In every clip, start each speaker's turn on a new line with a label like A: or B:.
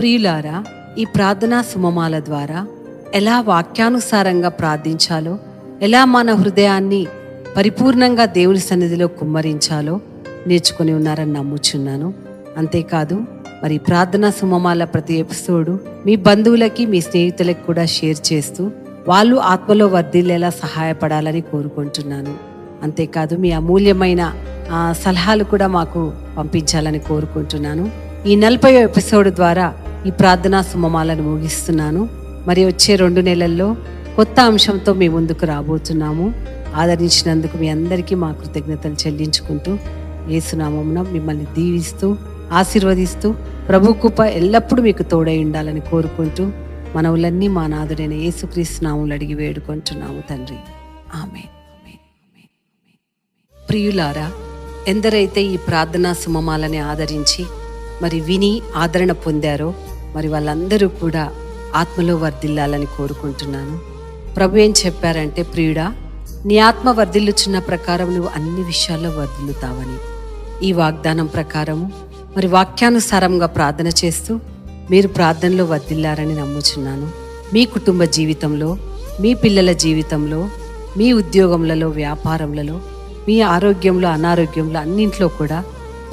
A: ప్రియులారా, ఈ ప్రార్థనా సుమమాల ద్వారా ఎలా వాక్యానుసారంగా ప్రార్థించాలో, ఎలా మన హృదయాన్ని పరిపూర్ణంగా దేవుని సన్నిధిలో కుమ్మరించాలో నేర్చుకుని ఉన్నారని నమ్ముచున్నాను. అంతేకాదు, మరి ప్రార్థనా సుమమాల ప్రతి ఎపిసోడు మీ బంధువులకి, మీ స్నేహితులకి కూడా షేర్ చేస్తూ వాళ్ళు ఆత్మలో వర్ధిల్లేలా సహాయపడాలని కోరుకుంటున్నాను. అంతేకాదు, మీ అమూల్యమైన సలహాలు కూడా మాకు పంపించాలని కోరుకుంటున్నాను. ఈ 40వ ఎపిసోడ్ ద్వారా ఈ ప్రార్థనా సుమమాలను ముగిస్తున్నాను. మరి వచ్చే 2 నెలల్లో కొత్త అంశంతో మీ ముందుకు రాబోతున్నాము. ఆదరించినందుకు మీ అందరికీ మా కృతజ్ఞతలు చెల్లించుకుంటూ, యేసు నామమున మిమ్మల్ని దీవిస్తూ ఆశీర్వదిస్తూ, ప్రభు కృప ఎల్లప్పుడూ మీకు తోడై ఉండాలని కోరుకుంటూ, మనవులన్నీ మా నాథుడైన యేసుక్రీస్తు నామములో అడిగి వేడుకుంటున్నాము తండ్రి. ఆమేన్. ప్రియులారా, ఎందరైతే ఈ ప్రార్థనా సుమమాలని ఆదరించి మరి విని ఆదరణ పొందారో మరి వాళ్ళందరూ కూడా ఆత్మలో వర్ధిల్లాలని కోరుకుంటున్నాను. ప్రభు ఏం చెప్పారంటే, ప్రియుడా, నీ ఆత్మ వర్ధిల్లుచున్న ప్రకారం నువ్వు అన్ని విషయాల్లో వర్ధిల్లుతావని. ఈ వాగ్దానం ప్రకారము మరి వాక్యానుసారంగా ప్రార్థన చేస్తూ మీరు ప్రార్థనలో వర్ధిల్లారని నమ్ముచున్నాను. మీ కుటుంబ జీవితంలో, మీ పిల్లల జీవితంలో, మీ ఉద్యోగంలో, వ్యాపారంలో, మీ ఆరోగ్యంలో, అనారోగ్యంలో అన్నింట్లో కూడా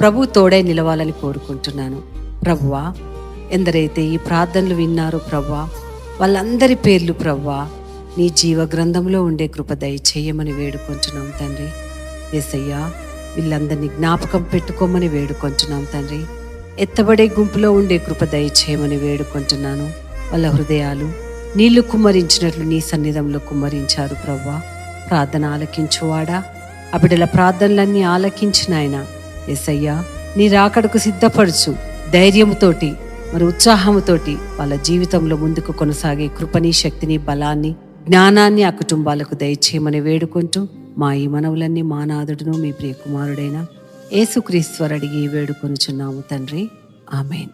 A: ప్రభు తోడై నిలవాలని కోరుకుంటున్నాను. ప్రభువా, ఎందరైతే ఈ ప్రార్థనలు విన్నారో ప్రభువా, వాళ్ళందరి పేర్లు ప్రభువా నీ జీవ గ్రంథంలో ఉండే కృప దయచేయమని వేడుకుంటున్నాం తండ్రి. యేసయ్యా, వీళ్ళందరినీ జ్ఞాపకం పెట్టుకోమని వేడుకుంటున్నాం తండ్రి. ఎత్తబడే గుంపులో ఉండే కృప దయచేయమని వేడుకుంటున్నాను. వాళ్ళ హృదయాలు నీళ్లు కుమ్మరించినట్లు నీ సన్నిధంలో కుమ్మరించారు ప్రభువా. ప్రార్థన ఆలకించువాడా, ఆ బిడ్డల ప్రార్థనలన్నీ ఆలకించిన ఆయన యేసయ్యా, నీ రాకడకు సిద్ధపరచు ధైర్యముతోటి మరి ఉత్సాహముతోటి వాళ్ళ జీవితంలో ముందుకు కొనసాగే కృపని, శక్తిని, బలాన్ని, జ్ఞానాన్ని ఆ కుటుంబాలకు దయచేయమని వేడుకుంటూ, మా ఈ మనవులన్నీ మా నాథుడును మీ ప్రియకుమారుడైన యేసుక్రీస్తు అడిగి వేడుకొనుచున్నాము తండ్రి. ఆమేన్.